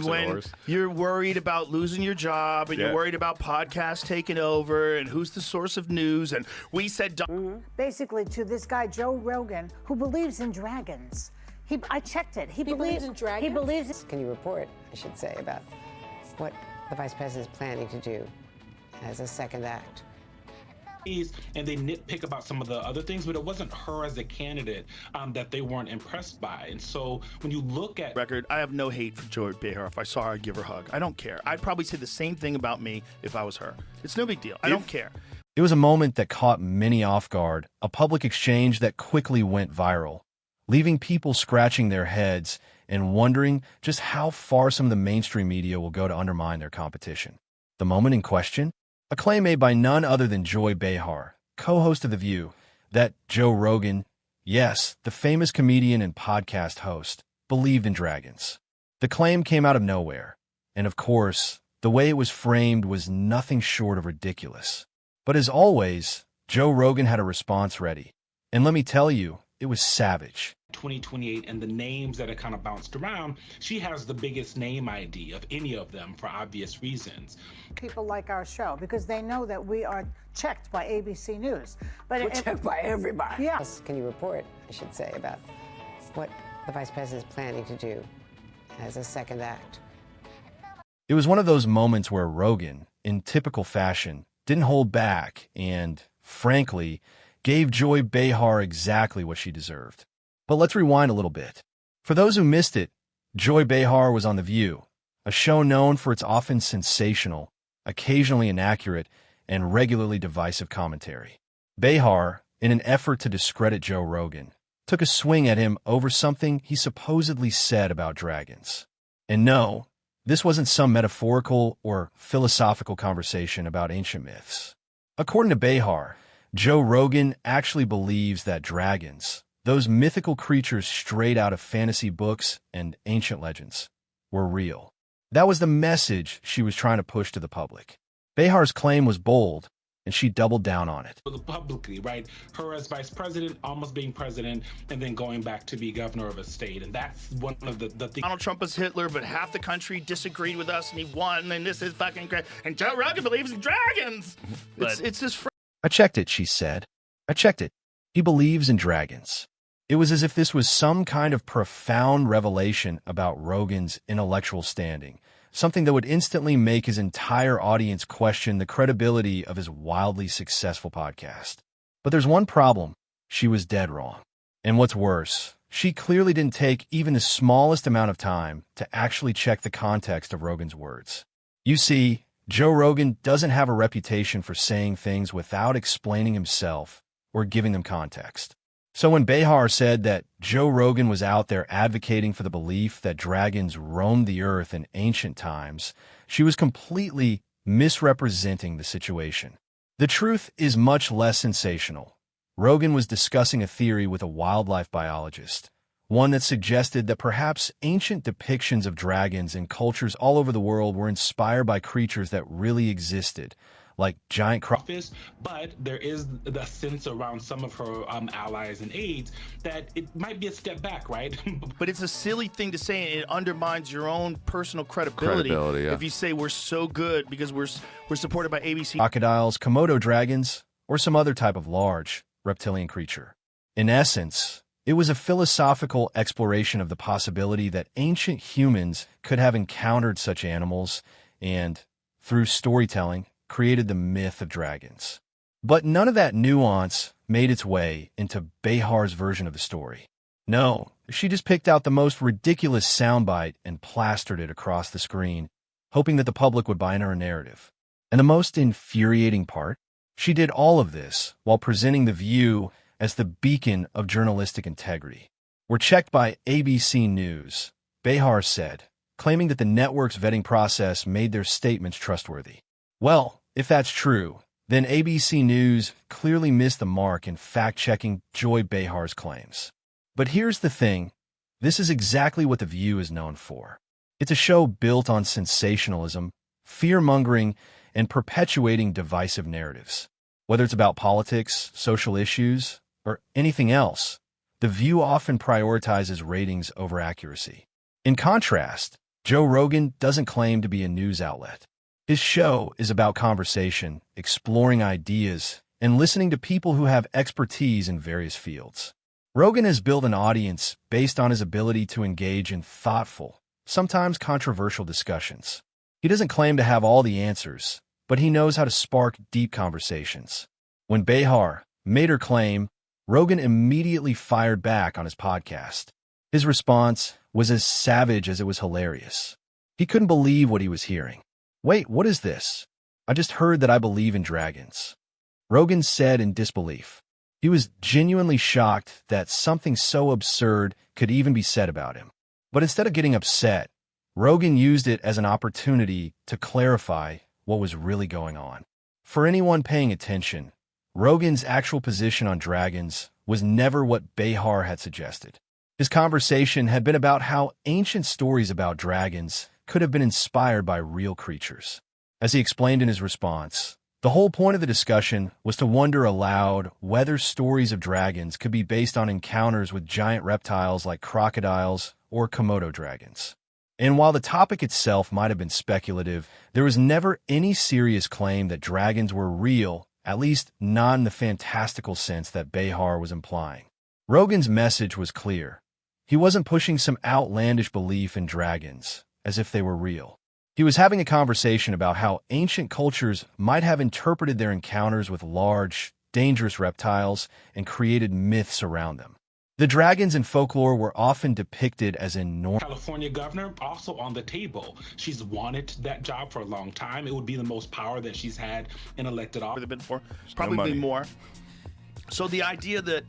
When you're worried about losing your job and you're worried about podcasts taking over and who's the source of news, and we said basically to this guy Joe Rogan, who believes in dragons. I checked it. He believes in dragons. He believes. Can you report, I should say, about what the vice president is planning to do as a second act? And they nitpick about some of the other things, but it wasn't her as a candidate that they weren't impressed by. And so when you look at record, I have no hate for Joy Behar. If I saw her, I'd give her a hug. I don't care. I'd probably say the same thing about me if I was her. It's no big deal. I don't care. It was a moment that caught many off guard, a public exchange that quickly went viral, leaving people scratching their heads and wondering just how far some of the mainstream media will go to undermine their competition. The moment in question? A claim made by none other than Joy Behar, co-host of The View, that Joe Rogan, yes, the famous comedian and podcast host, believed in dragons. The claim came out of nowhere, and of course, the way it was framed was nothing short of ridiculous. But as always, Joe Rogan had a response ready, and let me tell you, it was savage. 2028 and the names that are kind of bounced around, she has the biggest name ID of any of them for obvious reasons. People like our show because they know that we are checked by ABC News. But We're checked by everybody. Yeah. Can you report, I should say, about what the vice president is planning to do as a second act? It was one of those moments where Rogan, in typical fashion, didn't hold back and, frankly, gave Joy Behar exactly what she deserved. But let's rewind a little bit. For those who missed it, Joy Behar was on The View, a show known for its often sensational, occasionally inaccurate, and regularly divisive commentary. Behar, in an effort to discredit Joe Rogan, took a swing at him over something he supposedly said about dragons. And no, this wasn't some metaphorical or philosophical conversation about ancient myths. According to Behar, Joe Rogan actually believes that dragons, those mythical creatures straight out of fantasy books and ancient legends, were real. That was the message she was trying to push to the public. Behar's claim was bold, and she doubled down on it. Publicly, right? Her as vice president, almost being president, and then going back to be governor of a state. And that's one of the things. Donald Trump was Hitler, but half the country disagreed with us, and he won, and this is fucking great. And Joe Rogan believes in dragons. It's this. I checked it, she said. I checked it. He believes in dragons. It was as if this was some kind of profound revelation about Rogan's intellectual standing, something that would instantly make his entire audience question the credibility of his wildly successful podcast. But there's one problem. She was dead wrong. And what's worse, she clearly didn't take even the smallest amount of time to actually check the context of Rogan's words. You see, Joe Rogan doesn't have a reputation for saying things without explaining himself or giving them context. So when Behar said that Joe Rogan was out there advocating for the belief that dragons roamed the earth in ancient times, she was completely misrepresenting the situation. The truth is much less sensational. Rogan was discussing a theory with a wildlife biologist, one that suggested that perhaps ancient depictions of dragons in cultures all over the world were inspired by creatures that really existed, like giant office, but there is the sense around some of her allies and aides that it might be a step back, right? But it's a silly thing to say, and it undermines your own personal credibility if you say we're so good because we're supported by ABC. Crocodiles, Komodo dragons, or some other type of large reptilian creature. In essence, it was a philosophical exploration of the possibility that ancient humans could have encountered such animals and, through storytelling, created the myth of dragons. But none of that nuance made its way into Behar's version of the story. No, she just picked out the most ridiculous soundbite and plastered it across the screen, hoping that the public would buy into her narrative. And the most infuriating part? She did all of this while presenting The View as the beacon of journalistic integrity. We're checked by ABC News, Behar said, claiming that the network's vetting process made their statements trustworthy. Well, if that's true, then ABC News clearly missed the mark in fact-checking Joy Behar's claims. But here's the thing. This is exactly what The View is known for. It's a show built on sensationalism, fear-mongering, and perpetuating divisive narratives. Whether it's about politics, social issues, or anything else, The View often prioritizes ratings over accuracy. In contrast, Joe Rogan doesn't claim to be a news outlet. His show is about conversation, exploring ideas, and listening to people who have expertise in various fields. Rogan has built an audience based on his ability to engage in thoughtful, sometimes controversial discussions. He doesn't claim to have all the answers, but he knows how to spark deep conversations. When Behar made her claim, Rogan immediately fired back on his podcast. His response was as savage as it was hilarious. He couldn't believe what he was hearing. "Wait, what is this? I just heard that I believe in dragons." Rogan said in disbelief. He was genuinely shocked that something so absurd could even be said about him. But instead of getting upset, Rogan used it as an opportunity to clarify what was really going on. For anyone paying attention, Rogan's actual position on dragons was never what Behar had suggested. His conversation had been about how ancient stories about dragons could have been inspired by real creatures. As he explained in his response, the whole point of the discussion was to wonder aloud whether stories of dragons could be based on encounters with giant reptiles like crocodiles or Komodo dragons. And while the topic itself might have been speculative, there was never any serious claim that dragons were real, at least not in the fantastical sense that Behar was implying. Rogan's message was clear. He wasn't pushing some outlandish belief in dragons, as if they were real. He was having a conversation about how ancient cultures might have interpreted their encounters with large, dangerous reptiles and created myths around them. The dragons in folklore were often depicted as enormous. California governor also on the table. She's wanted that job for a long time. It would be the most power that she's had in elected office. They've been for probably more. So the idea that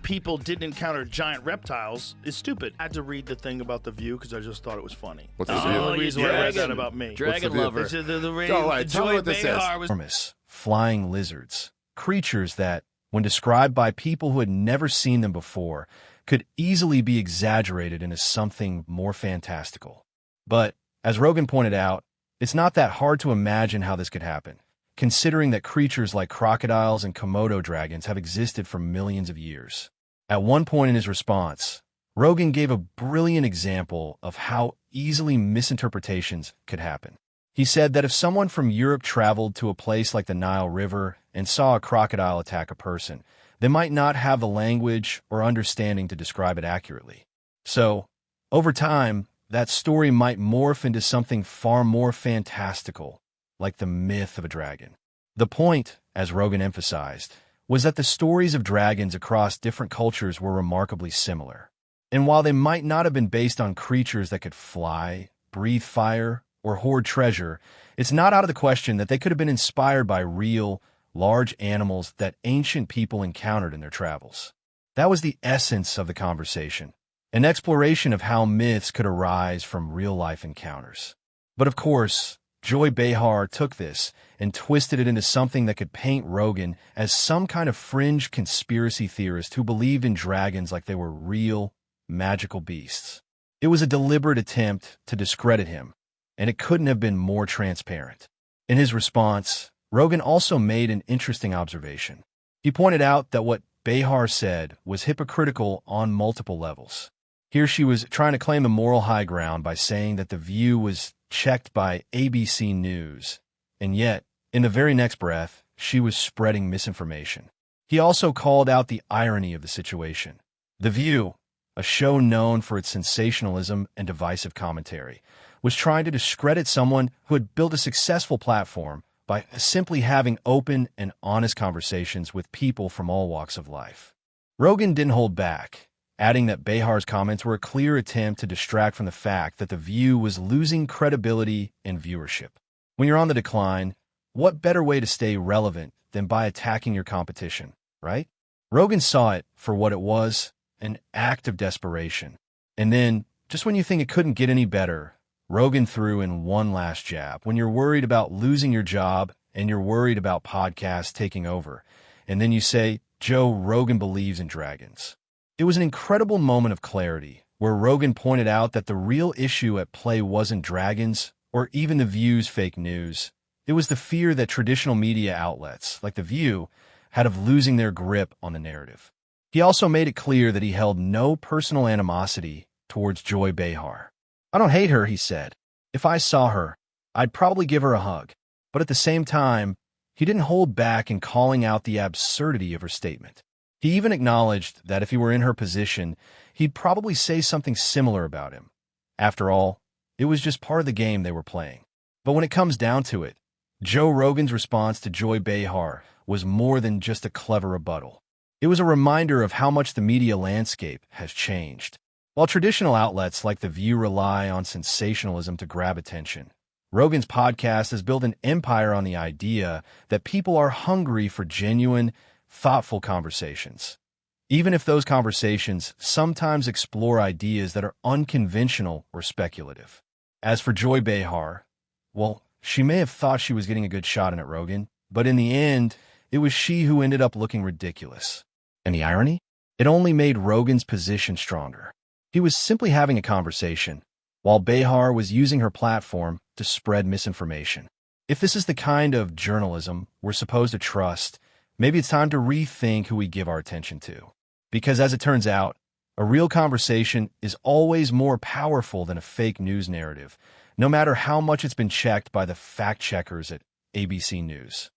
people didn't encounter giant reptiles is stupid. I had to read the thing about The View because I just thought it was funny. What's That's The the View? only reason why I read that about me. Dragon lover. It's the All right, tell me Joy what this Behar was Enormous, flying lizards, creatures that, when described by people who had never seen them before, could easily be exaggerated into something more fantastical. But, as Rogan pointed out, it's not that hard to imagine how this could happen, considering that creatures like crocodiles and Komodo dragons have existed for millions of years. At one point in his response, Rogan gave a brilliant example of how easily misinterpretations could happen. He said that if someone from Europe traveled to a place like the Nile River and saw a crocodile attack a person, they might not have the language or understanding to describe it accurately. So, over time, that story might morph into something far more fantastical, like the myth of a dragon. The point, as Rogan emphasized, was that the stories of dragons across different cultures were remarkably similar. And while they might not have been based on creatures that could fly, breathe fire, or hoard treasure, it's not out of the question that they could have been inspired by real, large animals that ancient people encountered in their travels. That was the essence of the conversation, an exploration of how myths could arise from real-life encounters. But of course, Joy Behar took this and twisted it into something that could paint Rogan as some kind of fringe conspiracy theorist who believed in dragons like they were real, magical beasts. It was a deliberate attempt to discredit him, and it couldn't have been more transparent. In his response, Rogan also made an interesting observation. He pointed out that what Behar said was hypocritical on multiple levels. Here she was trying to claim a moral high ground by saying that The View was checked by ABC News, and yet, in the very next breath, she was spreading misinformation. He also called out the irony of the situation. The View, a show known for its sensationalism and divisive commentary, was trying to discredit someone who had built a successful platform by simply having open and honest conversations with people from all walks of life. Rogan didn't hold back, adding that Behar's comments were a clear attempt to distract from the fact that The View was losing credibility and viewership. When you're on the decline, what better way to stay relevant than by attacking your competition, right? Rogan saw it for what it was, an act of desperation. And then, just when you think it couldn't get any better, Rogan threw in one last jab. When you're worried about losing your job and you're worried about podcasts taking over, and then you say, Joe Rogan believes in dragons. It was an incredible moment of clarity, where Rogan pointed out that the real issue at play wasn't dragons or even The View's fake news. It was the fear that traditional media outlets, like The View, had of losing their grip on the narrative. He also made it clear that he held no personal animosity towards Joy Behar. I don't hate her, he said. If I saw her, I'd probably give her a hug. But at the same time, he didn't hold back in calling out the absurdity of her statement. He even acknowledged that if he were in her position, he'd probably say something similar about him. After all, it was just part of the game they were playing. But when it comes down to it, Joe Rogan's response to Joy Behar was more than just a clever rebuttal. It was a reminder of how much the media landscape has changed. While traditional outlets like The View rely on sensationalism to grab attention, Rogan's podcast has built an empire on the idea that people are hungry for genuine, thoughtful conversations, even if those conversations sometimes explore ideas that are unconventional or speculative. As for Joy Behar, well, she may have thought she was getting a good shot in at Rogan, but in the end, it was she who ended up looking ridiculous. And the irony? It only made Rogan's position stronger. He was simply having a conversation, while Behar was using her platform to spread misinformation. If this is the kind of journalism we're supposed to trust, maybe it's time to rethink who we give our attention to. Because as it turns out, a real conversation is always more powerful than a fake news narrative, no matter how much it's been checked by the fact-checkers at ABC News.